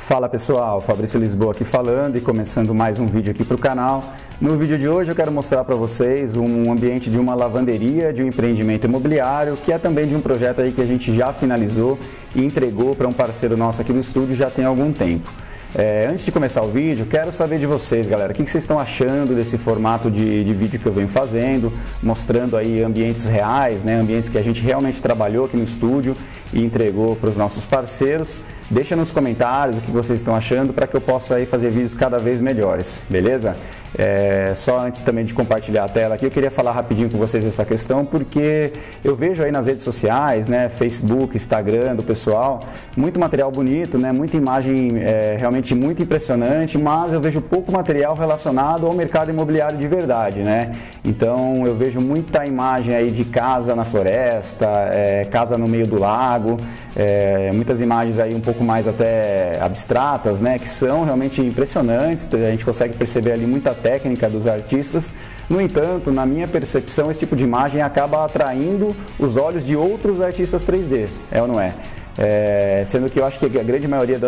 Fala pessoal, Fabrício Lisboa aqui falando e começando mais um vídeo aqui para o canal. No vídeo de hoje eu quero mostrar para vocês um ambiente de uma lavanderia, de um empreendimento imobiliário, que é também de um projeto aí que a gente já finalizou e entregou para um parceiro nosso aqui do estúdio já tem algum tempo. Antes de começar o vídeo, quero saber de vocês, galera, o que vocês estão achando desse formato de vídeo que eu venho fazendo, mostrando aí ambientes reais, né, ambientes que a gente realmente trabalhou aqui no estúdio e entregou para os nossos parceiros. Deixa nos comentários o que vocês estão achando para que eu possa aí fazer vídeos cada vez melhores, beleza? Só antes também de compartilhar a tela aqui, eu queria falar rapidinho com vocês essa questão, porque eu vejo aí nas redes sociais, né, Facebook, Instagram do pessoal, muito material bonito, né, muita imagem realmente muito impressionante, mas eu vejo pouco material relacionado ao mercado imobiliário de verdade, né? Então eu vejo muita imagem aí de casa na floresta, casa no meio do lago, muitas imagens aí um pouco mais até abstratas, né, que são realmente impressionantes, a gente consegue perceber ali muita técnica dos artistas. No entanto, na minha percepção, esse tipo de imagem acaba atraindo os olhos de outros artistas 3D, é ou não é? Sendo que eu acho que a grande maioria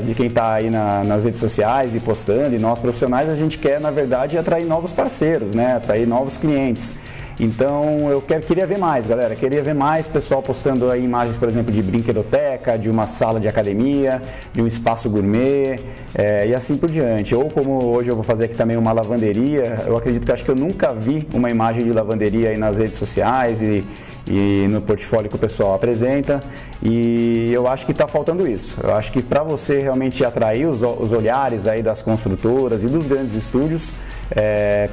de quem está aí nas redes sociais e postando, e nós profissionais, a gente quer, na verdade, atrair novos parceiros, né, atrair novos clientes. Então eu queria ver mais, galera, queria ver mais pessoal postando aí imagens, por exemplo, de brinquedoteca, de uma sala de academia, de um espaço gourmet e assim por diante. Ou como hoje eu vou fazer aqui também uma lavanderia, eu acredito que acho que eu nunca vi uma imagem de lavanderia aí nas redes sociais e no portfólio que o pessoal apresenta, e eu acho que está faltando isso. Eu acho que para você realmente atrair os olhares aí das construtoras e dos grandes estúdios,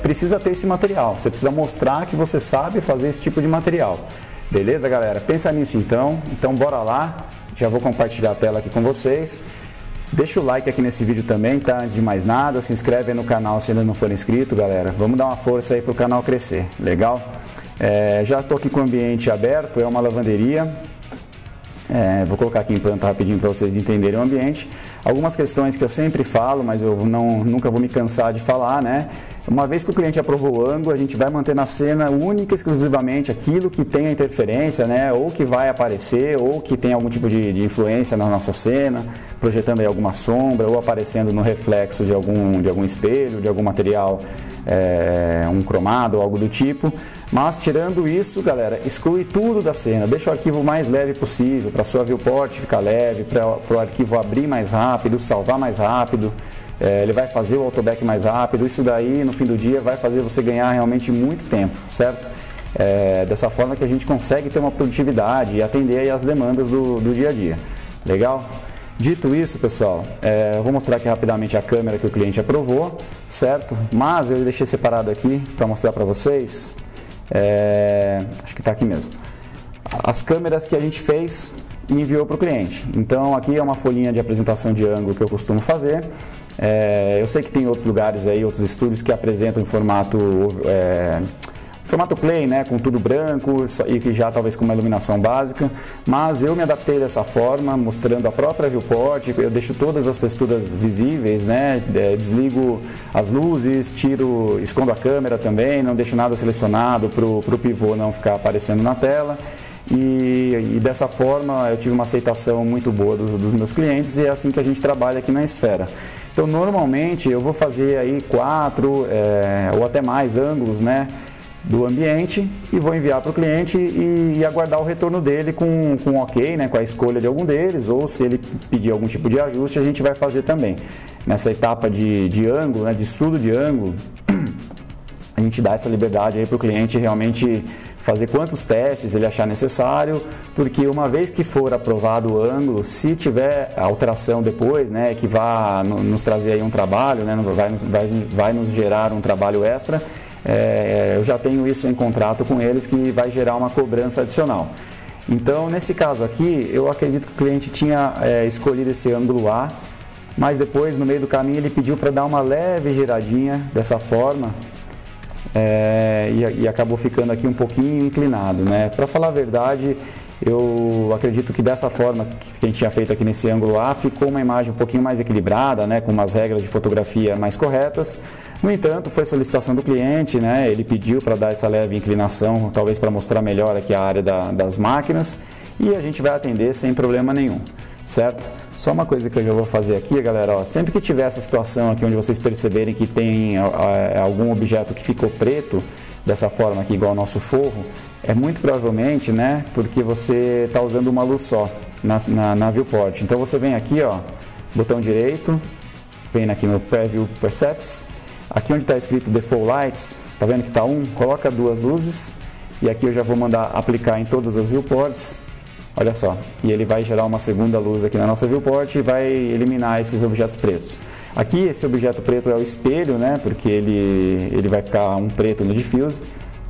precisa ter esse material, você precisa mostrar que você sabe fazer esse tipo de material. Beleza, galera? Pensa nisso então bora lá, já vou compartilhar a tela aqui com vocês. Deixa o like aqui nesse vídeo também, tá? Antes de mais nada, se inscreve aí no canal se ainda não for inscrito, galera. Vamos dar uma força aí para o canal crescer, legal? Já estou aqui com o ambiente aberto, é uma lavanderia. Vou colocar aqui em planta rapidinho para vocês entenderem o ambiente. Algumas questões que eu sempre falo, mas eu nunca vou me cansar de falar, né? Uma vez que o cliente aprovou o ângulo, a gente vai manter na cena única e exclusivamente aquilo que tem a interferência, né? Ou que vai aparecer, ou que tem algum tipo de influência na nossa cena, projetando aí alguma sombra, ou aparecendo no reflexo de algum espelho, de algum material, um cromado ou algo do tipo. Mas tirando isso, galera, exclui tudo da cena, deixa o arquivo mais leve possível, para sua viewport ficar leve, para o arquivo abrir mais rápido, salvar mais rápido. Ele vai fazer o autoback mais rápido, isso daí no fim do dia vai fazer você ganhar realmente muito tempo, certo? Dessa forma que a gente consegue ter uma produtividade e atender aí as demandas do dia a dia, legal? Dito isso, pessoal, eu vou mostrar aqui rapidamente a câmera que o cliente aprovou, certo? Mas eu deixei separado aqui para mostrar para vocês, acho que está aqui mesmo, as câmeras que a gente fez e enviou para o cliente. Então aqui é uma folhinha de apresentação de ângulo que eu costumo fazer. Eu sei que tem outros lugares aí, outros estúdios que apresentam em formato play, né, com tudo branco e que já talvez com uma iluminação básica, mas eu me adaptei dessa forma, mostrando a própria viewport. Eu deixo todas as texturas visíveis, né, desligo as luzes, escondo a câmera também, não deixo nada selecionado para o pivô não ficar aparecendo na tela. E dessa forma eu tive uma aceitação muito boa dos meus clientes, e é assim que a gente trabalha aqui na Esfera. Então normalmente eu vou fazer aí 4 ou até mais ângulos, né, do ambiente, e vou enviar para o cliente e aguardar o retorno dele com ok, né, com a escolha de algum deles, ou se ele pedir algum tipo de ajuste, a gente vai fazer também. Nessa etapa de ângulo, né, de estudo de ângulo, a gente dá essa liberdade aí para o cliente realmente fazer quantos testes ele achar necessário, porque uma vez que for aprovado o ângulo, se tiver alteração depois, né, que vá nos trazer aí um trabalho, né, vai nos gerar um trabalho extra, eu já tenho isso em contrato com eles, que vai gerar uma cobrança adicional. Então, nesse caso aqui, eu acredito que o cliente tinha escolhido esse ângulo A, mas depois, no meio do caminho, ele pediu para dar uma leve giradinha dessa forma, e acabou ficando aqui um pouquinho inclinado, né? Para falar a verdade, eu acredito que dessa forma que a gente tinha feito aqui nesse ângulo A, ficou uma imagem um pouquinho mais equilibrada, né, com umas regras de fotografia mais corretas. No entanto, foi solicitação do cliente, né, ele pediu para dar essa leve inclinação, talvez para mostrar melhor aqui a área das máquinas, e a gente vai atender sem problema nenhum, certo? Só uma coisa que eu já vou fazer aqui, galera, ó, sempre que tiver essa situação aqui onde vocês perceberem que tem algum objeto que ficou preto, dessa forma aqui, igual ao nosso forro, é muito provavelmente, né, porque você está usando uma luz só na viewport. Então você vem aqui, ó, botão direito, vem aqui no Preview Presets, aqui onde está escrito Default Lights, tá vendo que está 1? Coloca 2 luzes, e aqui eu já vou mandar aplicar em todas as viewports, olha só, e ele vai gerar uma segunda luz aqui na nossa viewport e vai eliminar esses objetos pretos. Aqui esse objeto preto é o espelho, né, porque ele vai ficar um preto no diffuse,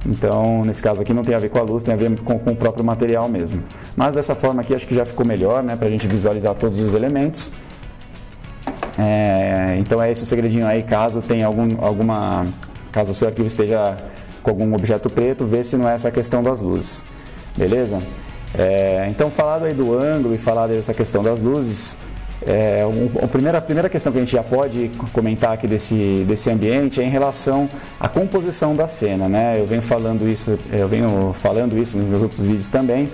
então nesse caso aqui não tem a ver com a luz, tem a ver com o próprio material mesmo. Mas dessa forma aqui acho que já ficou melhor, né, para a gente visualizar todos os elementos. Então é esse o segredinho aí, caso tenha caso o seu arquivo esteja com algum objeto preto, vê se não é essa questão das luzes, beleza? Então falado aí do ângulo e falado dessa questão das luzes, a primeira questão que a gente já pode comentar aqui desse ambiente é em relação à composição da cena, né? Eu venho falando isso nos meus outros vídeos também,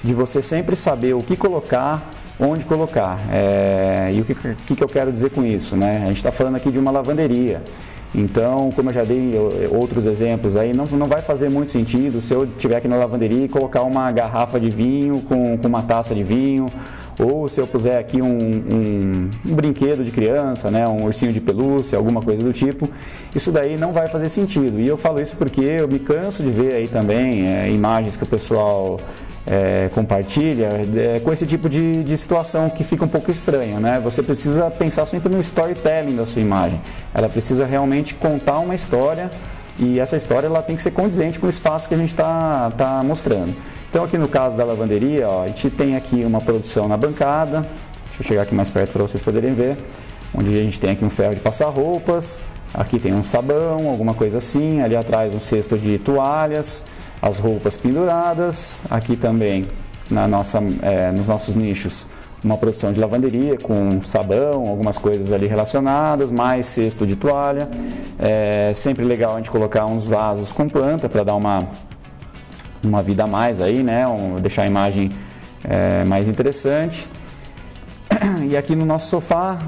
de você sempre saber o que colocar, onde colocar, e o que eu quero dizer com isso, né? A gente está falando aqui de uma lavanderia, então, como eu já dei outros exemplos aí, não vai fazer muito sentido se eu estiver aqui na lavanderia e colocar uma garrafa de vinho com uma taça de vinho, ou se eu puser aqui um brinquedo de criança, né, um ursinho de pelúcia, alguma coisa do tipo, isso daí não vai fazer sentido. E eu falo isso porque eu me canso de ver aí também imagens que o pessoal compartilha com esse tipo de situação que fica um pouco estranho, né? Você precisa pensar sempre no storytelling da sua imagem. Ela precisa realmente contar uma história e essa história ela tem que ser condizente com o espaço que a gente está mostrando. Então aqui no caso da lavanderia, ó, a gente tem aqui uma produção na bancada, deixa eu chegar aqui mais perto para vocês poderem ver, onde a gente tem aqui um ferro de passar roupas, aqui tem um sabão, alguma coisa assim, ali atrás um cesto de toalhas, as roupas penduradas, aqui também nos nossos nichos uma produção de lavanderia com sabão, algumas coisas ali relacionadas, mais cesto de toalha, sempre legal a gente colocar uns vasos com planta para dar uma vida a mais aí, né? Deixar a imagem mais interessante. E aqui no nosso sofá,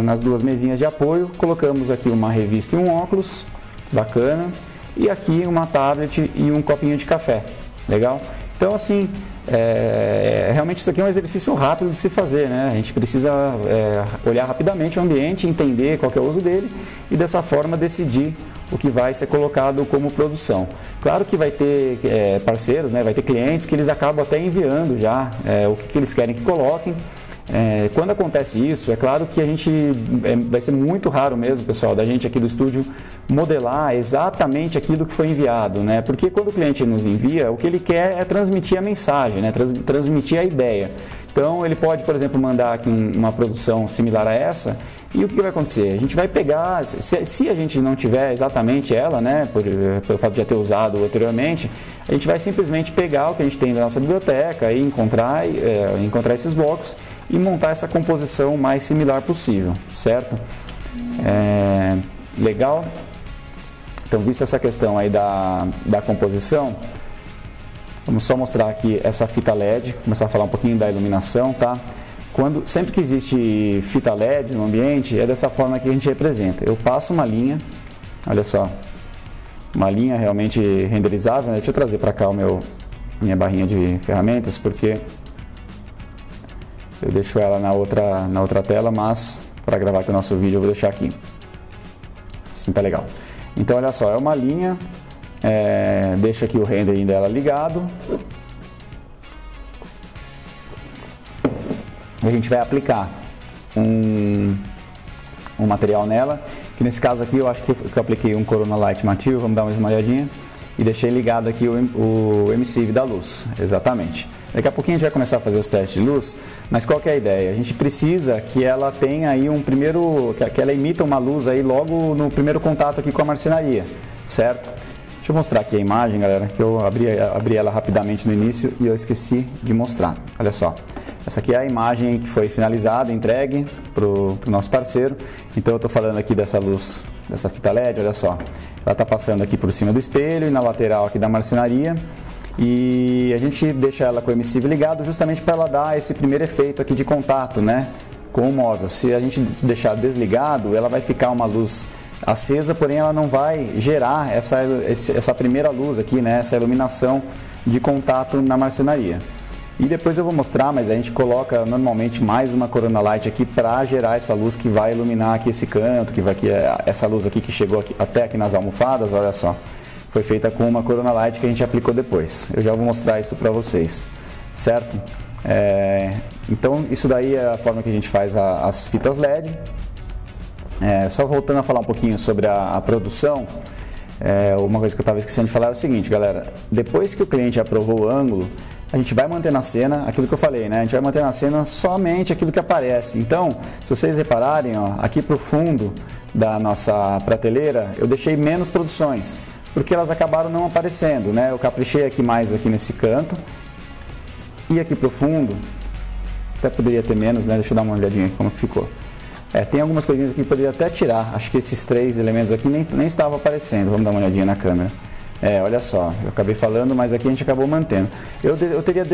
nas duas mesinhas de apoio, colocamos aqui uma revista e um óculos, bacana, e aqui uma tablet e um copinho de café, legal? Então assim, realmente isso aqui é um exercício rápido de se fazer, né? A gente precisa olhar rapidamente o ambiente, entender qual que é o uso dele e dessa forma decidir o que vai ser colocado como produção. Claro que vai ter parceiros, né? Vai ter clientes que eles acabam até enviando já o que eles querem que coloquem. Quando acontece isso, é claro que a gente vai ser muito raro mesmo, pessoal, da gente aqui do estúdio modelar exatamente aquilo que foi enviado, né? Porque quando o cliente nos envia, o que ele quer é transmitir a mensagem, né? Transmitir a ideia. Então ele pode, por exemplo, mandar aqui uma produção similar a essa, e o que vai acontecer? A gente vai pegar, se a gente não tiver exatamente ela, né, pelo fato de já ter usado anteriormente, a gente vai simplesmente pegar o que a gente tem da nossa biblioteca e encontrar esses blocos e montar essa composição mais similar possível, certo? Legal? Então, vista essa questão aí da composição, vamos só mostrar aqui essa fita LED, começar a falar um pouquinho da iluminação, tá? Sempre que existe fita LED no ambiente, é dessa forma que a gente representa. Eu passo uma linha, olha só, uma linha realmente renderizável, né? Deixa eu trazer para cá minha barrinha de ferramentas, porque eu deixo ela na outra tela, mas para gravar aqui o nosso vídeo eu vou deixar aqui. Assim tá legal. Então olha só, é uma linha, deixa aqui o rendering dela ligado. E a gente vai aplicar um material nela, que nesse caso aqui eu acho que eu apliquei um Corona Light Material, vamos dar uma olhadinha, e deixei ligado aqui o emissive da luz, exatamente. Daqui a pouquinho a gente vai começar a fazer os testes de luz, mas qual que é a ideia? A gente precisa que ela tenha aí que ela emita uma luz aí logo no primeiro contato aqui com a marcenaria, certo? Deixa eu mostrar aqui a imagem, galera, que eu abri ela rapidamente no início e eu esqueci de mostrar, olha só. Essa aqui é a imagem que foi finalizada, entregue para o nosso parceiro. Então eu estou falando aqui dessa luz, dessa fita LED, olha só. Ela está passando aqui por cima do espelho e na lateral aqui da marcenaria. e a gente deixa ela com o emissivo ligado justamente para ela dar esse primeiro efeito aqui de contato, né, com o móvel. Se a gente deixar desligado, ela vai ficar uma luz acesa, porém ela não vai gerar essa primeira luz aqui, né, essa iluminação de contato na marcenaria. E depois eu vou mostrar, mas a gente coloca normalmente mais uma Corona Light aqui para gerar essa luz que vai iluminar aqui esse canto, essa luz aqui que chegou aqui, até aqui nas almofadas, olha só. Foi feita com uma Corona Light que a gente aplicou depois. Eu já vou mostrar isso para vocês, certo? Então isso daí é a forma que a gente faz as fitas LED. Só voltando a falar um pouquinho sobre a produção, uma coisa que eu estava esquecendo de falar é o seguinte, galera. Depois que o cliente aprovou o ângulo, a gente vai manter na cena aquilo que eu falei, né? A gente vai manter na cena somente aquilo que aparece. Então, se vocês repararem, ó, aqui para o fundo da nossa prateleira, eu deixei menos produções, porque elas acabaram não aparecendo, né? Eu caprichei aqui mais aqui nesse canto. E aqui para o fundo, até poderia ter menos, né? Deixa eu dar uma olhadinha aqui como que ficou. Tem algumas coisinhas aqui que eu poderia até tirar. Acho que esses 3 elementos aqui nem estavam aparecendo. Vamos dar uma olhadinha na câmera. Olha só, eu acabei falando, mas aqui a gente acabou mantendo. Eu teria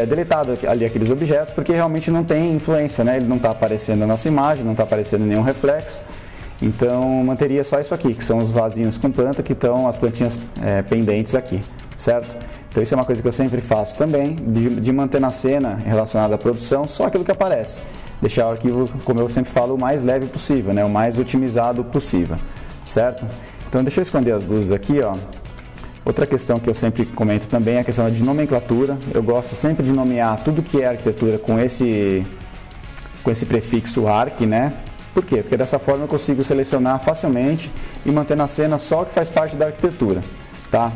deletado ali aqueles objetos, porque realmente não tem influência, né? Ele não está aparecendo na nossa imagem, não está aparecendo nenhum reflexo. Então, manteria só isso aqui, que são os vasinhos com planta, que estão as plantinhas pendentes aqui, certo? Então, isso é uma coisa que eu sempre faço também, de manter na cena relacionada à produção só aquilo que aparece. Deixar o arquivo, como eu sempre falo, o mais leve possível, né? O mais otimizado possível, certo? Então, deixa eu esconder as luzes aqui, ó. Outra questão que eu sempre comento também é a questão de nomenclatura. Eu gosto sempre de nomear tudo que é arquitetura com esse prefixo ARC, né? Por quê? Porque dessa forma eu consigo selecionar facilmente e manter na cena só o que faz parte da arquitetura, tá?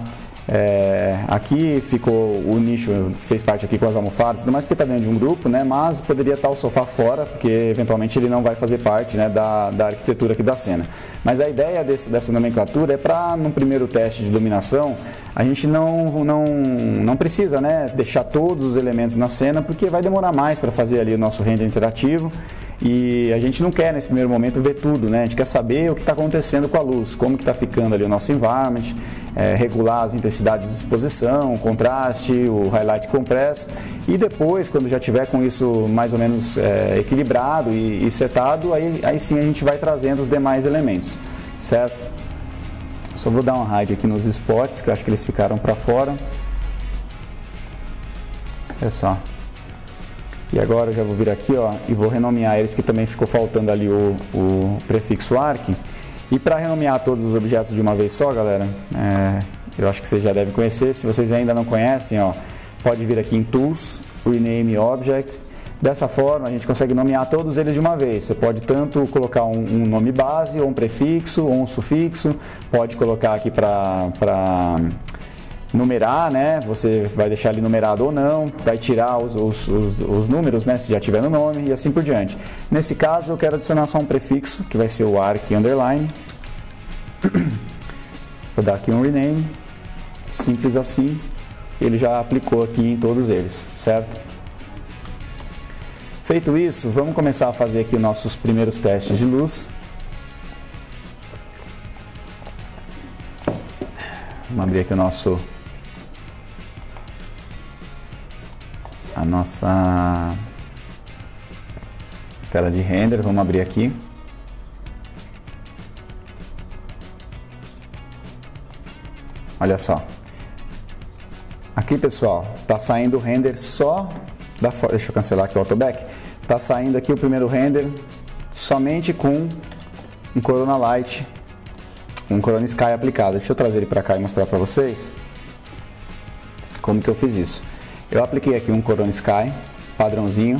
Aqui ficou o nicho, fez parte aqui com as almofadas, tudo mais porque está dentro de um grupo, né? Mas poderia estar o sofá fora, porque eventualmente ele não vai fazer parte, né, da arquitetura aqui da cena. Mas a ideia dessa nomenclatura é para, no primeiro teste de iluminação, a gente não precisa, né, deixar todos os elementos na cena, porque vai demorar mais para fazer ali o nosso render interativo. E a gente não quer, nesse primeiro momento, ver tudo, né? A gente quer saber o que está acontecendo com a luz, como que está ficando ali o nosso environment, regular as intensidades de exposição, o contraste, o highlight compress. E depois, quando já tiver com isso mais ou menos equilibrado e setado, aí sim a gente vai trazendo os demais elementos, certo? Só vou dar uma hide aqui nos spots, que eu acho que eles ficaram para fora. Olha só. E agora eu já vou vir aqui, ó, e vou renomear eles, porque também ficou faltando ali o prefixo ARC. E para renomear todos os objetos de uma vez só, galera, eu acho que vocês já devem conhecer. Se vocês ainda não conhecem, ó, pode vir aqui em Tools, Rename Object. Dessa forma a gente consegue nomear todos eles de uma vez. Você pode tanto colocar um nome base, ou um prefixo, ou um sufixo. Pode colocar aqui para numerar, né? Você vai deixar ele numerado ou não, vai tirar os números, né? Se já tiver no nome e assim por diante. Nesse caso eu quero adicionar só um prefixo, que vai ser o ARC underline. Vou dar aqui um rename, simples assim. Ele já aplicou aqui em todos eles, certo? Feito isso, vamos começar a fazer aqui os nossos primeiros testes de luz. Vamos abrir aqui a nossa tela de render, vamos abrir aqui. Olha só. Aqui, pessoal, está saindo o render só da forma. Deixa eu cancelar aqui o Autoback. Está saindo aqui o primeiro render somente com um Corona Light, um Corona Sky aplicado. Deixa eu trazer ele para cá e mostrar para vocês como que eu fiz isso. Eu apliquei aqui um Corona Sky padrãozinho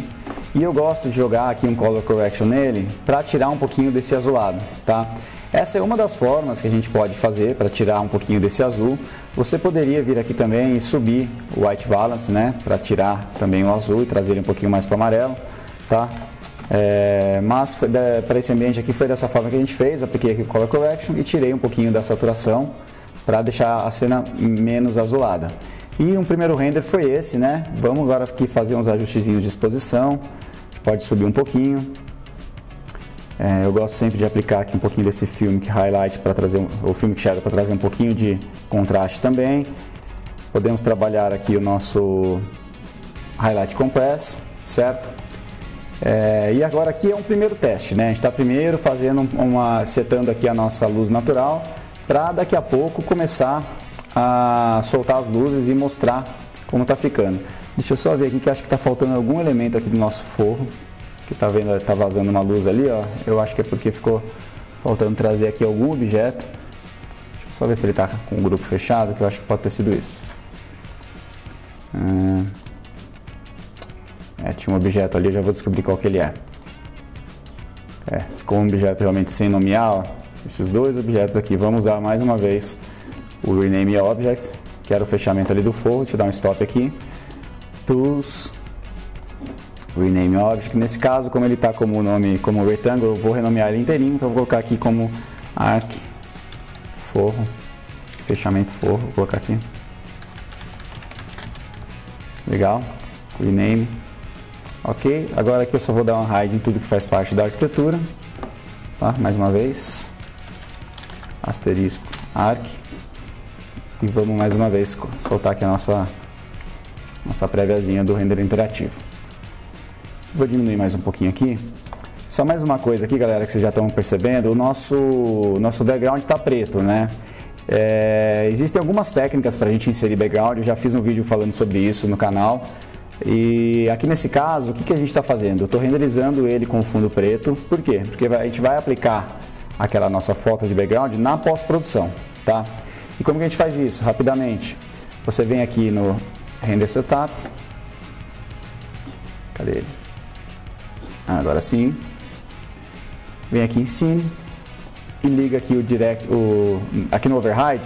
e eu gosto de jogar aqui um Color Correction nele para tirar um pouquinho desse azulado, tá? Essa é uma das formas que a gente pode fazer para tirar um pouquinho desse azul. Você poderia vir aqui também e subir o White Balance, né, para tirar também o azul e trazer ele um pouquinho mais para o amarelo, tá? Mas para esse ambiente aqui foi dessa forma que a gente fez. Apliquei aqui o Color Correction e tirei um pouquinho da saturação para deixar a cena menos azulada. E um primeiro render foi esse, né? Vamos agora aqui fazer uns ajustezinhos de exposição. A gente pode subir um pouquinho. Eu gosto sempre de aplicar aqui um pouquinho desse Filmic Highlight para trazer, ou Filmic Shadow para trazer um pouquinho de contraste também. Podemos trabalhar aqui o nosso Highlight Compress, certo? E agora aqui é um primeiro teste, né? A gente está primeiro fazendo setando aqui a nossa luz natural, para daqui a pouco começar a soltar as luzes e mostrar como está ficando. Deixa eu só ver aqui que acho que está faltando algum elemento aqui do nosso forro, que tá vendo, tá vazando uma luz ali, ó. Eu acho que é porque ficou faltando trazer aqui algum objeto. Deixa eu só ver se ele está com o grupo fechado, que eu acho que pode ter sido isso. Tinha um objeto ali, eu já vou descobrir qual que ele é. Ficou um objeto realmente sem nomear, ó. Esses dois objetos aqui. Vamos usar mais uma vez o Rename Object, que era o fechamento ali do forro. Deixa eu dar um stop aqui. Tools, Rename Object. Nesse caso, como ele está como nome, como Rectangle, eu vou renomear ele inteirinho. Então, eu vou colocar aqui como Arc, forro, fechamento forro. Vou colocar aqui. Legal. Rename. Ok. Agora aqui eu só vou dar uma hide em tudo que faz parte da arquitetura. Tá? Mais uma vez. Asterisco Arc. E vamos mais uma vez soltar aqui a nossa préviazinha do render interativo. Vou diminuir mais um pouquinho aqui. Só mais uma coisa aqui, galera, que vocês já estão percebendo. O nosso background está preto, né? Existem algumas técnicas para a gente inserir background. Eu já fiz um vídeo falando sobre isso no canal. E aqui nesse caso, o que a gente está fazendo? Eu estou renderizando ele com fundo preto. Por quê? Porque a gente vai aplicar aquela nossa foto de background na pós-produção, tá? E como que a gente faz isso? Rapidamente. Você vem aqui no Render Setup. Cadê ele? Agora sim. Vem aqui em Scene e liga aqui o Direct, aqui no Override.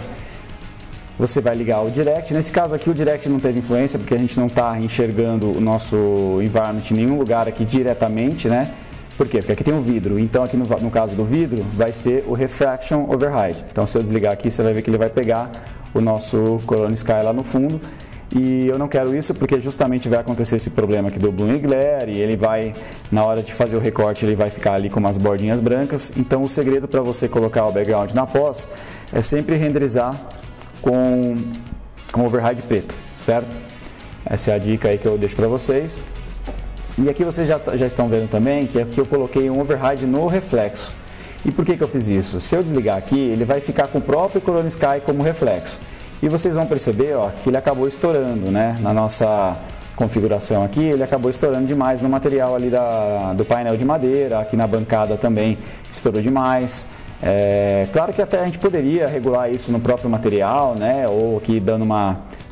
Você vai ligar o Direct. Nesse caso aqui o Direct não teve influência porque a gente não está enxergando o nosso environment em nenhum lugar aqui diretamente, né? Por quê? Porque aqui tem um vidro. Então aqui no caso do vidro vai ser o Refraction Override. Então se eu desligar aqui você vai ver que ele vai pegar o nosso Corona Sky lá no fundo. E eu não quero isso porque justamente vai acontecer esse problema aqui do Bloom e Glare, e ele vai, na hora de fazer o recorte, ele vai ficar ali com umas bordinhas brancas. Então o segredo para você colocar o background na pós é sempre renderizar com override preto, certo? Essa é a dica aí que eu deixo para vocês. E aqui vocês já estão vendo também que aqui eu coloquei um override no reflexo. E por que eu fiz isso? Se eu desligar aqui, ele vai ficar com o próprio Corona Sky como reflexo. E vocês vão perceber, ó, que ele acabou estourando, né? Na nossa configuração aqui, ele acabou estourando demais no material ali do painel de madeira, aqui na bancada também estourou demais. Claro que até a gente poderia regular isso no próprio material, né? Ou aqui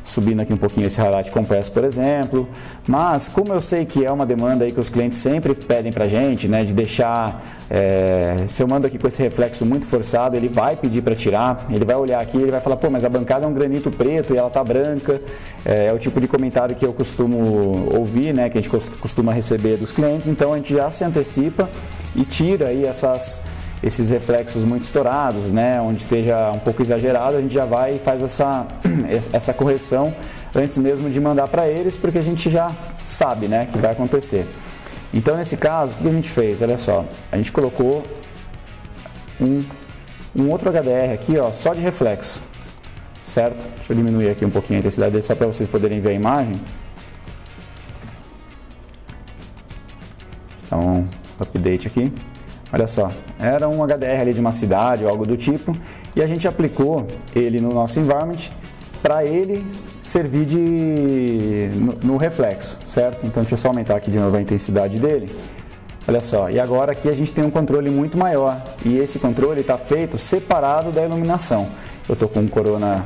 subindo aqui um pouquinho esse Highlight Compress, por exemplo. Mas como eu sei que é uma demanda aí que os clientes sempre pedem pra gente, né? De deixar, se eu mando aqui com esse reflexo muito forçado, ele vai pedir para tirar, ele vai olhar aqui, ele vai falar, pô, mas a bancada é um granito preto e ela tá branca. É o tipo de comentário que eu costumo ouvir, né? Que a gente costuma receber dos clientes. Então a gente já se antecipa e tira aí esses reflexos muito estourados, né, onde esteja um pouco exagerado, a gente já vai e faz essa correção antes mesmo de mandar para eles, porque a gente já sabe, né, que vai acontecer. Então, nesse caso, o que a gente fez? Olha só, a gente colocou um outro HDR aqui, ó, só de reflexo, certo? Deixa eu diminuir aqui um pouquinho a intensidade dele, só para vocês poderem ver a imagem. Então, update aqui. Olha só, era um HDR ali de uma cidade ou algo do tipo, e a gente aplicou ele no nosso environment para ele servir no reflexo, certo? Então deixa eu só aumentar aqui de novo a intensidade dele. Olha só, e agora aqui a gente tem um controle muito maior, e esse controle está feito separado da iluminação. Eu estou com um Corona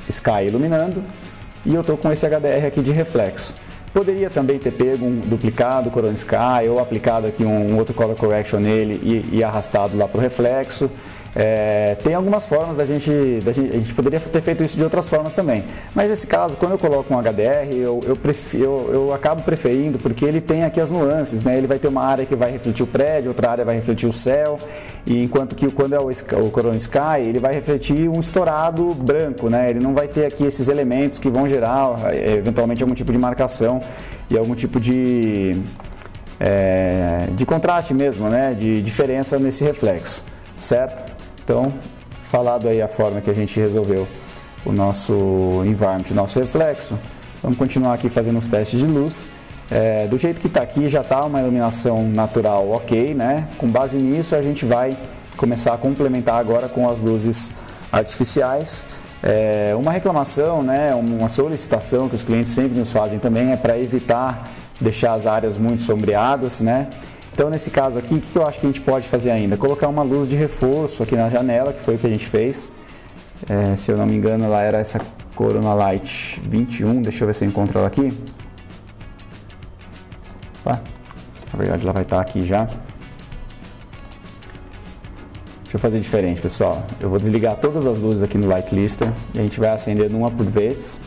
Sky iluminando, e eu estou com esse HDR aqui de reflexo. Poderia também ter pego um duplicado Corona Sky ou aplicado aqui um outro Color Correction nele e arrastado lá para o reflexo. Tem algumas formas a gente poderia ter feito isso de outras formas também. Mas nesse caso, quando eu coloco um HDR, eu acabo preferindo porque ele tem aqui as nuances, né? Ele vai ter uma área que vai refletir o prédio, outra área vai refletir o céu, e enquanto que quando é o Corona Sky, ele vai refletir um estourado branco, né? Ele não vai ter aqui esses elementos que vão gerar eventualmente algum tipo de marcação e algum tipo de contraste mesmo, né? De diferença nesse reflexo, certo? Então, falado aí a forma que a gente resolveu o nosso environment, o nosso reflexo. Vamos continuar aqui fazendo os testes de luz. Do jeito que está aqui, já está uma iluminação natural ok, né? Com base nisso, a gente vai começar a complementar agora com as luzes artificiais. Uma reclamação, né? Uma solicitação que os clientes sempre nos fazem também é para evitar deixar as áreas muito sombreadas, né? Então, nesse caso aqui, o que eu acho que a gente pode fazer ainda? Colocar uma luz de reforço aqui na janela, que foi o que a gente fez. Se eu não me engano, ela era essa Corona Light 21, deixa eu ver se eu encontro ela aqui. Na verdade, ela vai estar aqui já. Deixa eu fazer diferente, pessoal. Eu vou desligar todas as luzes aqui no Light Lister e a gente vai acendendo uma por vez,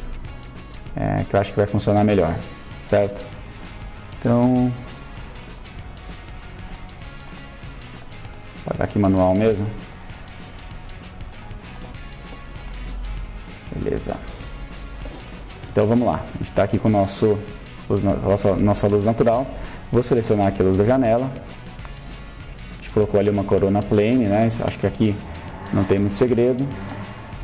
que eu acho que vai funcionar melhor, certo? Então, vai dar aqui manual mesmo. Beleza. Então vamos lá. A gente está aqui com nossa luz natural. Vou selecionar aqui a luz da janela. A gente colocou ali uma Corona Plane, né? Acho que aqui não tem muito segredo.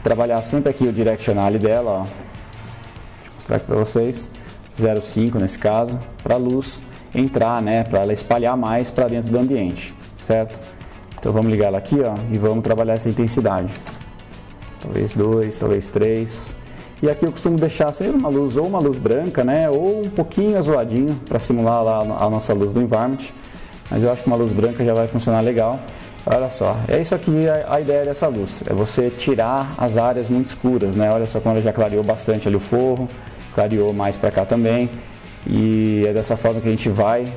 Trabalhar sempre aqui o direcionale dela, ó. Deixa eu mostrar aqui para vocês. 0,5 nesse caso, para a luz entrar, né? Para ela espalhar mais para dentro do ambiente, certo? Então vamos ligar ela aqui, ó, e vamos trabalhar essa intensidade. Talvez 2, talvez 3. E aqui eu costumo deixar sempre uma luz, ou uma luz branca, né, ou um pouquinho azuladinho, para simular lá a nossa luz do environment. Mas eu acho que uma luz branca já vai funcionar legal. Olha só, é isso aqui a ideia dessa luz, é você tirar as áreas muito escuras, né? Olha só como ela já clareou bastante ali o forro, clareou mais para cá também. E é dessa forma que a gente vai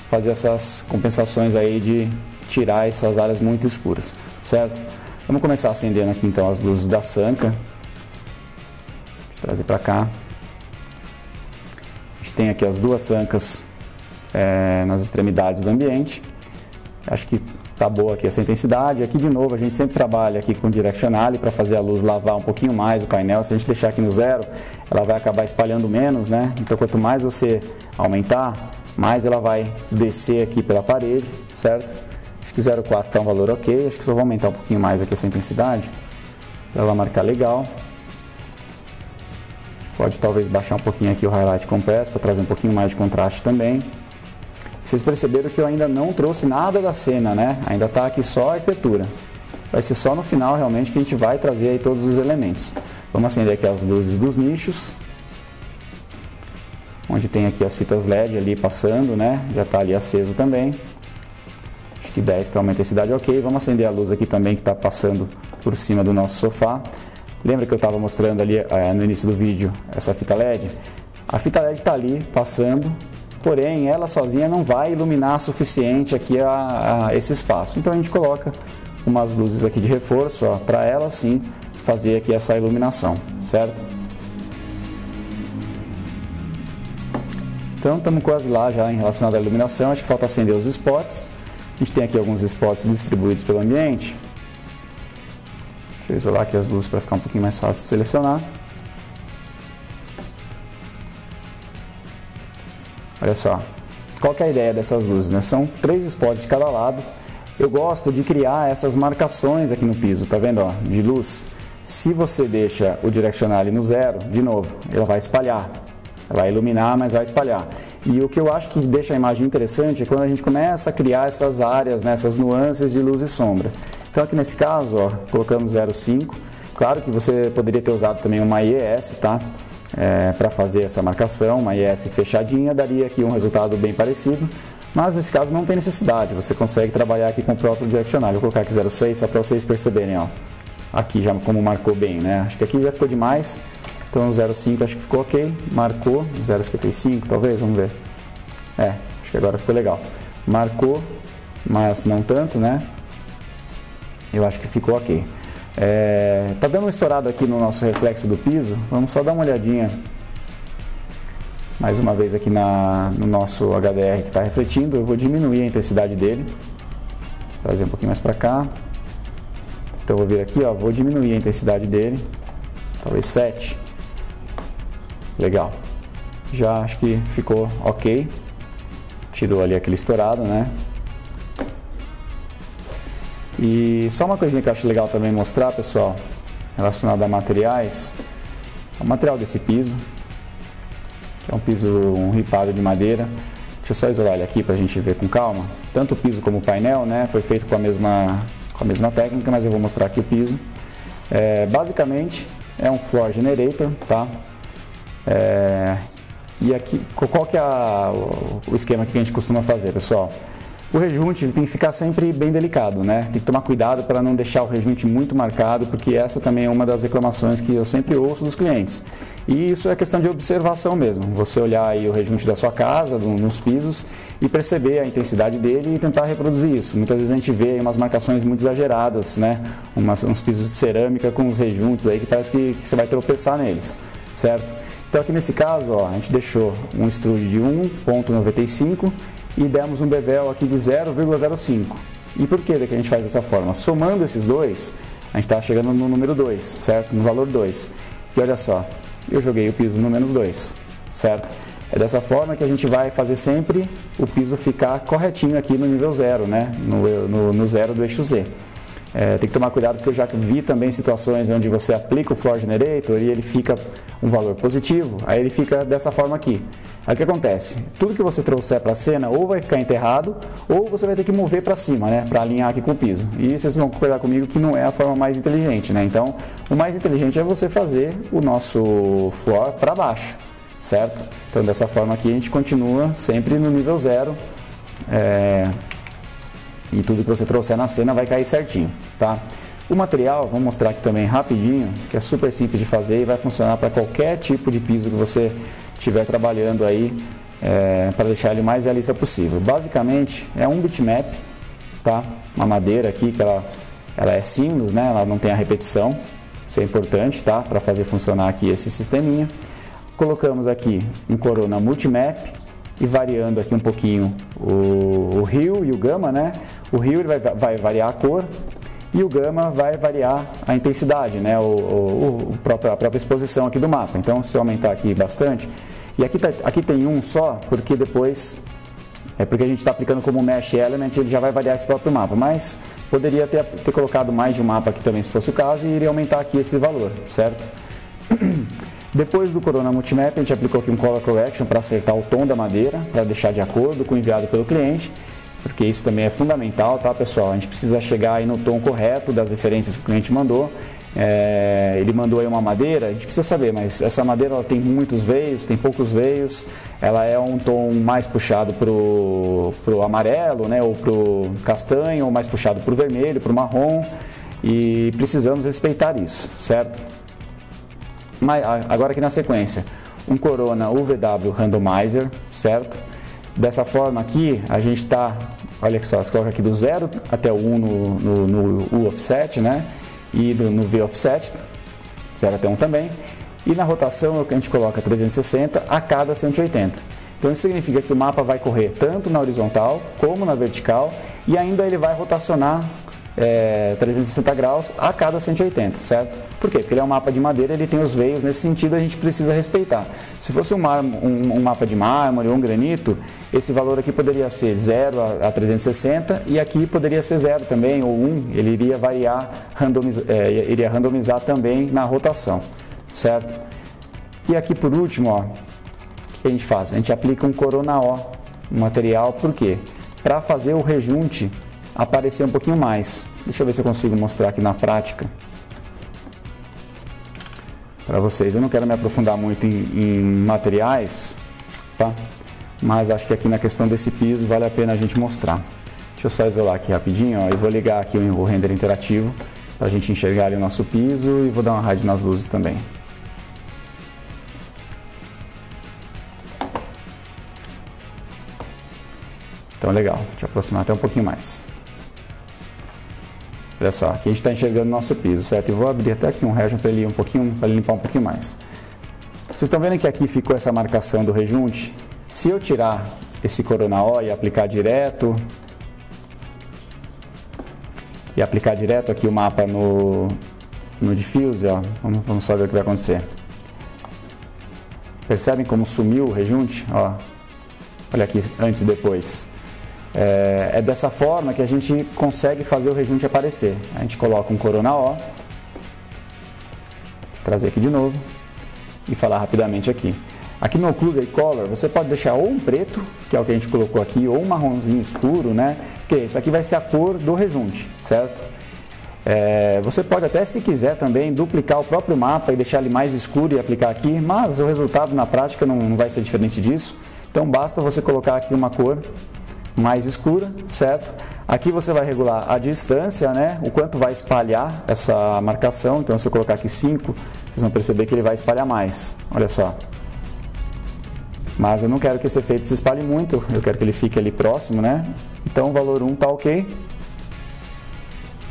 fazer essas compensações aí de tirar essas áreas muito escuras, certo? Vamos começar acendendo aqui então as luzes da Sanka. Deixa eu trazer para cá. A gente tem aqui as duas Sankas nas extremidades do ambiente. Acho que tá boa aqui essa intensidade. Aqui de novo a gente sempre trabalha aqui com direcionale para fazer a luz lavar um pouquinho mais o painel. Se a gente deixar aqui no 0, ela vai acabar espalhando menos, né? Então quanto mais você aumentar, mais ela vai descer aqui pela parede, certo? Acho que 0,4 está um valor ok. Acho que só vou aumentar um pouquinho mais aqui essa intensidade para ela marcar legal. Pode talvez baixar um pouquinho aqui o Highlight Compress para trazer um pouquinho mais de contraste também. Vocês perceberam que eu ainda não trouxe nada da cena, né? Ainda está aqui só a arquitetura. Vai ser só no final realmente que a gente vai trazer aí todos os elementos. Vamos acender aqui as luzes dos nichos. Onde tem aqui as fitas LED ali passando, né? Já está ali aceso também. Acho que 10 está uma intensidade ok. Vamos acender a luz aqui também que está passando por cima do nosso sofá. Lembra que eu estava mostrando ali no início do vídeo essa fita LED? A fita LED está ali passando. Porém, ela sozinha não vai iluminar o suficiente aqui a esse espaço. Então a gente coloca umas luzes aqui de reforço para ela sim fazer aqui essa iluminação, certo? Então estamos quase lá já em relação à iluminação. Acho que falta acender os spots. A gente tem aqui alguns spots distribuídos pelo ambiente. Deixa eu isolar aqui as luzes para ficar um pouquinho mais fácil de selecionar. Olha só, qual que é a ideia dessas luzes, né? São 3 spots de cada lado. Eu gosto de criar essas marcações aqui no piso, tá vendo, ó, de luz. Se você deixa o direcionale no 0, de novo, ela vai espalhar. Ela vai iluminar, mas vai espalhar. E o que eu acho que deixa a imagem interessante é quando a gente começa a criar essas áreas, né, essas nuances de luz e sombra. Então aqui nesse caso, ó, colocamos 0,5. Claro que você poderia ter usado também uma IES, tá? Para fazer essa marcação, uma IES fechadinha, daria aqui um resultado bem parecido, mas nesse caso não tem necessidade, você consegue trabalhar aqui com o próprio direcional. Vou colocar aqui 0,6 só para vocês perceberem, ó, aqui já como marcou bem, né? Acho que aqui já ficou demais, então 0,5 acho que ficou ok, marcou, 0,55 talvez, vamos ver, acho que agora ficou legal, marcou, mas não tanto, né? Eu acho que ficou ok. Tá dando um estourado aqui no nosso reflexo do piso. Vamos só dar uma olhadinha mais uma vez aqui no nosso HDR que está refletindo. Eu vou diminuir a intensidade dele, trazer um pouquinho mais para cá. Então eu vou vir aqui, ó, vou diminuir a intensidade dele, talvez 7. Legal, já acho que ficou ok. Tirou ali aquele estourado, né? E só uma coisinha que eu acho legal também mostrar, pessoal, relacionado a materiais, o material desse piso, que é um piso, um ripado de madeira. Deixa eu só isolar ele aqui para a gente ver com calma. Tanto o piso como o painel, né, foi feito com a mesma técnica, mas eu vou mostrar aqui o piso. Basicamente é um floor generator, tá? E aqui, qual que é o esquema que a gente costuma fazer, pessoal? O rejunte ele tem que ficar sempre bem delicado, né? Tem que tomar cuidado para não deixar o rejunte muito marcado, porque essa também é uma das reclamações que eu sempre ouço dos clientes. E isso é questão de observação mesmo. Você olhar aí o rejunte da sua casa, nos pisos, e perceber a intensidade dele e tentar reproduzir isso. Muitas vezes a gente vê umas marcações muito exageradas, né? Uns pisos de cerâmica com os rejuntes aí que parece que você vai tropeçar neles, certo? Então aqui nesse caso, ó, a gente deixou um extrude de 1,95 e demos um bevel aqui de 0,05. E por que a gente faz dessa forma? Somando esses dois, a gente está chegando no número 2, certo? No valor 2. E olha só, eu joguei o piso no menos 2, certo? É dessa forma que a gente vai fazer sempre o piso ficar corretinho aqui no nível 0, né? No 0 do eixo Z. Tem que tomar cuidado porque eu já vi também situações onde você aplica o Floor Generator e ele fica um valor positivo, aí ele fica dessa forma aqui. Aí o que acontece? Tudo que você trouxer para a cena ou vai ficar enterrado ou você vai ter que mover para cima, né? Para alinhar aqui com o piso. E vocês vão concordar comigo que não é a forma mais inteligente, né? Então, o mais inteligente é você fazer o nosso floor para baixo, certo? Então, dessa forma aqui a gente continua sempre no nível 0. E tudo que você trouxer na cena vai cair certinho, tá? O material, vou mostrar aqui também rapidinho, que é super simples de fazer e vai funcionar para qualquer tipo de piso que você estiver trabalhando aí, para deixar ele mais realista possível. Basicamente é um bitmap, tá? Uma madeira aqui que ela é simples, né? Ela não tem a repetição, isso é importante, tá? Para fazer funcionar aqui esse sisteminha. Colocamos aqui um Corona Multimap e variando aqui um pouquinho o Hue e o Gamma, né? O Hue ele vai variar a cor e o Gamma vai variar a intensidade, né? A própria exposição aqui do mapa. Então, se eu aumentar aqui bastante, e aqui tem um só, porque depois, porque a gente está aplicando como Mesh Element, ele já vai variar esse próprio mapa, mas poderia ter colocado mais de um mapa aqui também, se fosse o caso, e iria aumentar aqui esse valor, certo? Depois do Corona Multimap, a gente aplicou aqui um Color Correction para acertar o tom da madeira, para deixar de acordo com o enviado pelo cliente, porque isso também é fundamental, tá, pessoal? A gente precisa chegar aí no tom correto das referências que o cliente mandou. Ele mandou aí uma madeira, a gente precisa saber, mas essa madeira ela tem muitos veios, tem poucos veios, ela é um tom mais puxado pro amarelo, né, ou pro castanho, ou mais puxado pro vermelho, pro marrom, e precisamos respeitar isso, certo? Mas agora aqui na sequência, um Corona UVW Randomizer, certo? Dessa forma aqui, a gente está, olha só, você coloca aqui do 0 até o 1 no U offset, né? E no V offset, 0 até 1 também. E na rotação a gente coloca 360 a cada 180. Então isso significa que o mapa vai correr tanto na horizontal como na vertical e ainda ele vai rotacionar 360 graus a cada 180, certo? Por quê? Porque ele é um mapa de madeira, ele tem os veios, nesse sentido a gente precisa respeitar. Se fosse um mapa de mármore ou um granito, esse valor aqui poderia ser 0 a 360 e aqui poderia ser 0 também, ou 1, ele iria variar, iria randomizar também na rotação, certo? E aqui por último, ó, o que a gente faz? A gente aplica um Corona O no material, por quê? Para fazer o rejunte aparecer um pouquinho mais. Deixa eu ver se eu consigo mostrar aqui na prática para vocês. Eu não quero me aprofundar muito em materiais, tá? Mas acho que aqui na questão desse piso vale a pena a gente mostrar. Deixa eu só isolar aqui rapidinho, ó, e vou ligar aqui o render interativo para a gente enxergar ali o nosso piso e vou dar uma raid nas luzes também. Então legal, vou te aproximar até um pouquinho mais. Olha só, aqui a gente está enxergando o nosso piso, certo? E vou abrir até aqui um region para ele limpar um pouquinho mais. Vocês estão vendo que aqui ficou essa marcação do rejunte? Se eu tirar esse Corona O e aplicar direto aqui o mapa no diffuse, ó, vamos só ver o que vai acontecer. Percebem como sumiu o rejunte? Ó, olha aqui, antes e depois. É dessa forma que a gente consegue fazer o rejunte aparecer. A gente coloca um Corona O trazer aqui de novo e falar rapidamente aqui. Aqui no Occluder Color você pode deixar ou um preto, que é o que a gente colocou aqui, ou um marronzinho escuro, né? Porque isso aqui vai ser a cor do rejunte, certo? Você pode até, se quiser também, duplicar o próprio mapa e deixar ele mais escuro e aplicar aqui, mas o resultado na prática não vai ser diferente disso. Então basta você colocar aqui uma cor mais escura, certo? Aqui você vai regular a distância, né? O quanto vai espalhar essa marcação. Então se eu colocar aqui 5, vocês vão perceber que ele vai espalhar mais. Olha só. Mas eu não quero que esse efeito se espalhe muito, eu quero que ele fique ali próximo, né? Então o valor 1 está ok.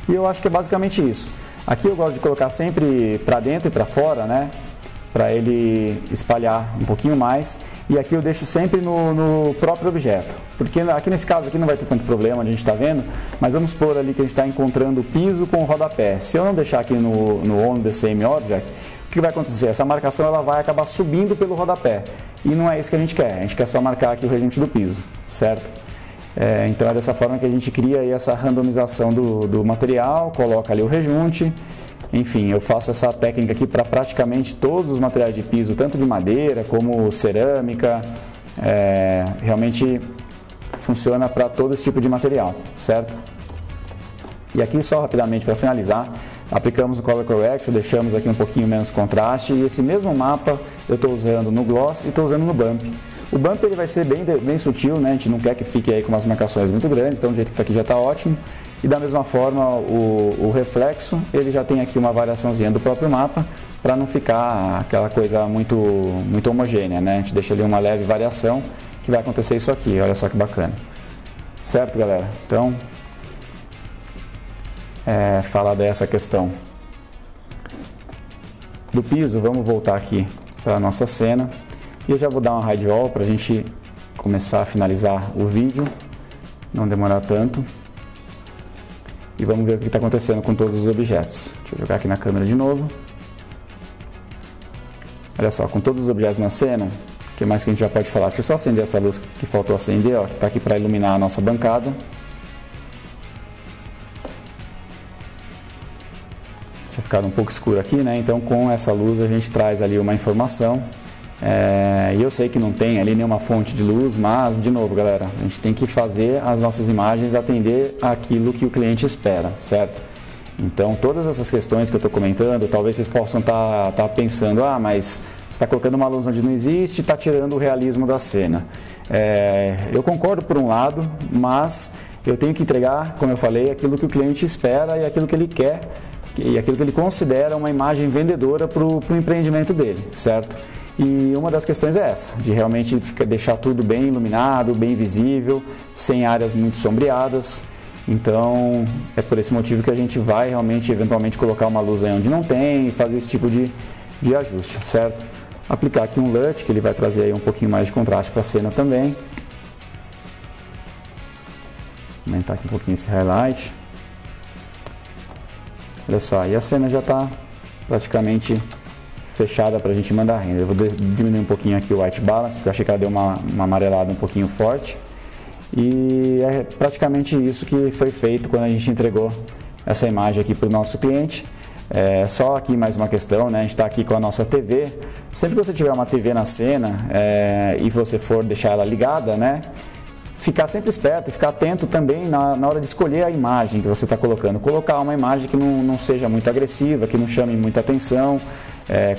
E eu acho que é basicamente isso. Aqui eu gosto de colocar sempre para dentro e para fora, né? Para ele espalhar um pouquinho mais. E aqui eu deixo sempre no próprio objeto. Porque aqui nesse caso aqui não vai ter tanto problema, a gente está vendo. Mas vamos supor ali que a gente está encontrando o piso com o rodapé. Se eu não deixar aqui no On the Same Object, o que vai acontecer? Essa marcação ela vai acabar subindo pelo rodapé. E não é isso que a gente quer. A gente quer só marcar aqui o rejunte do piso, certo? Então é dessa forma que a gente cria aí essa randomização do material, coloca ali o rejunte. Enfim, eu faço essa técnica aqui para praticamente todos os materiais de piso, tanto de madeira como cerâmica. Realmente funciona para todo esse tipo de material, certo? E aqui só rapidamente para finalizar, aplicamos o Color Correction, deixamos aqui um pouquinho menos contraste e esse mesmo mapa eu estou usando no Gloss e estou usando no Bump. O Bump ele vai ser bem sutil, né? A gente não quer que fique aí com umas marcações muito grandes, então do jeito que está aqui já está ótimo. E da mesma forma o reflexo, ele já tem aqui uma variaçãozinha do próprio mapa, para não ficar aquela coisa muito homogênea, né? A gente deixa ali uma leve variação, que vai acontecer isso aqui, olha só que bacana. Certo, galera? Então, falar dessa questão do piso, vamos voltar aqui para a nossa cena. E eu já vou dar uma hide all para a gente começar a finalizar o vídeo, não demorar tanto. E vamos ver o que está acontecendo com todos os objetos. Deixa eu jogar aqui na câmera de novo. Olha só, com todos os objetos na cena, o que mais que a gente já pode falar? Deixa eu só acender essa luz que faltou acender, ó, que está aqui para iluminar a nossa bancada. Tinha ficado um pouco escuro aqui, né? Então com essa luz a gente traz ali uma informação. E eu sei que não tem ali nenhuma fonte de luz, mas, de novo, galera, a gente tem que fazer as nossas imagens atender aquilo que o cliente espera, certo? Então, todas essas questões que eu estou comentando, talvez vocês possam estar pensando, mas você está colocando uma luz onde não existe, está tirando o realismo da cena. Eu concordo por um lado, mas eu tenho que entregar, como eu falei, aquilo que o cliente espera e aquilo que ele quer, e aquilo que ele considera uma imagem vendedora para o empreendimento dele, certo? E uma das questões é essa, de realmente deixar tudo bem iluminado, bem visível, sem áreas muito sombreadas. Então, é por esse motivo que a gente vai realmente, eventualmente, colocar uma luz aí onde não tem e fazer esse tipo de ajuste, certo? Aplicar aqui um LUT, que ele vai trazer aí um pouquinho mais de contraste para a cena também. Aumentar aqui um pouquinho esse highlight. Olha só, e a cena já está praticamente fechada para a gente mandar render. Eu vou diminuir um pouquinho aqui o white balance, porque eu achei que ela deu uma amarelada um pouquinho forte. E é praticamente isso que foi feito quando a gente entregou essa imagem aqui para o nosso cliente. Só aqui mais uma questão, né? A gente está aqui com a nossa TV. Sempre que você tiver uma TV na cena e você for deixar ela ligada, né? Ficar sempre esperto e ficar atento também na hora de escolher a imagem que você está colocando. Colocar uma imagem que não seja muito agressiva, que não chame muita atenção.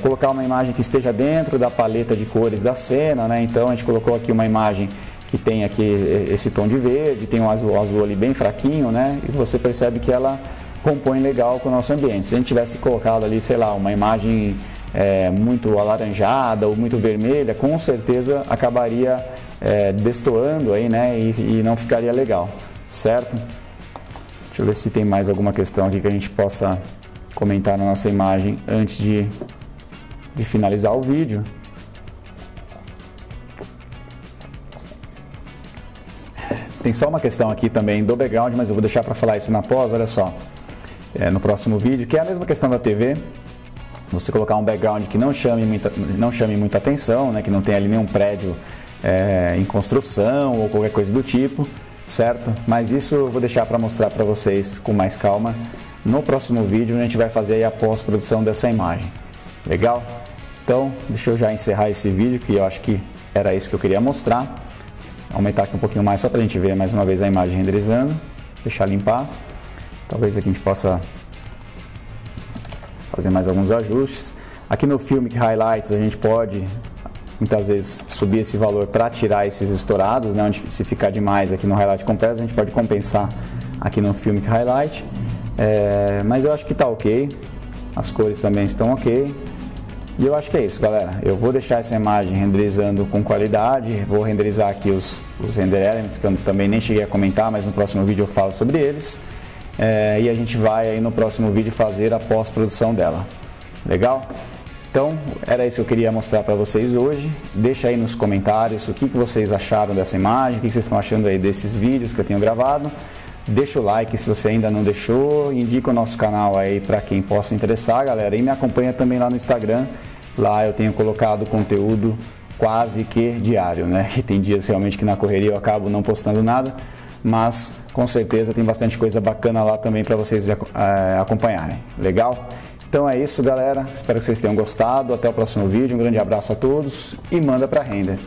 Colocar uma imagem que esteja dentro da paleta de cores da cena, né? Então a gente colocou aqui uma imagem que tem aqui esse tom de verde, tem um azul ali bem fraquinho, né? E você percebe que ela compõe legal com o nosso ambiente. Se a gente tivesse colocado ali, sei lá, uma imagem muito alaranjada ou muito vermelha, com certeza acabaria destoando aí, né? E não ficaria legal, certo? Deixa eu ver se tem mais alguma questão aqui que a gente possa comentar na nossa imagem antes de finalizar o vídeo. Tem só uma questão aqui também do background, mas eu vou deixar para falar isso na pós, olha só, no próximo vídeo, que é a mesma questão da TV. Você colocar um background que não chame muita atenção, né, que não tenha ali nenhum prédio em construção ou qualquer coisa do tipo, certo? Mas isso eu vou deixar para mostrar para vocês com mais calma no próximo vídeo, onde a gente vai fazer aí a pós-produção dessa imagem. Legal? Então, deixa eu já encerrar esse vídeo, que eu acho que era isso que eu queria mostrar. Aumentar aqui um pouquinho mais, só para a gente ver mais uma vez a imagem renderizando. Deixar limpar. Talvez aqui a gente possa fazer mais alguns ajustes. Aqui no Filmic Highlights a gente pode, muitas vezes, subir esse valor para tirar esses estourados, né? Onde, se ficar demais aqui no Highlight Compress, a gente pode compensar aqui no Filmic Highlight. Mas eu acho que está ok. As cores também estão ok. E eu acho que é isso, galera. Eu vou deixar essa imagem renderizando com qualidade. Vou renderizar aqui os render elements, que eu também nem cheguei a comentar, mas no próximo vídeo eu falo sobre eles. E a gente vai aí no próximo vídeo fazer a pós-produção dela. Legal? Então, era isso que eu queria mostrar para vocês hoje. Deixa aí nos comentários o que vocês acharam dessa imagem, o que vocês estão achando aí desses vídeos que eu tenho gravado. Deixa o like se você ainda não deixou, indica o nosso canal aí para quem possa interessar, galera. E me acompanha também lá no Instagram. Lá eu tenho colocado conteúdo quase que diário, né? E tem dias realmente que na correria eu acabo não postando nada, mas com certeza tem bastante coisa bacana lá também para vocês acompanharem. Legal? Então é isso, galera. Espero que vocês tenham gostado. Até o próximo vídeo. Um grande abraço a todos e manda para render.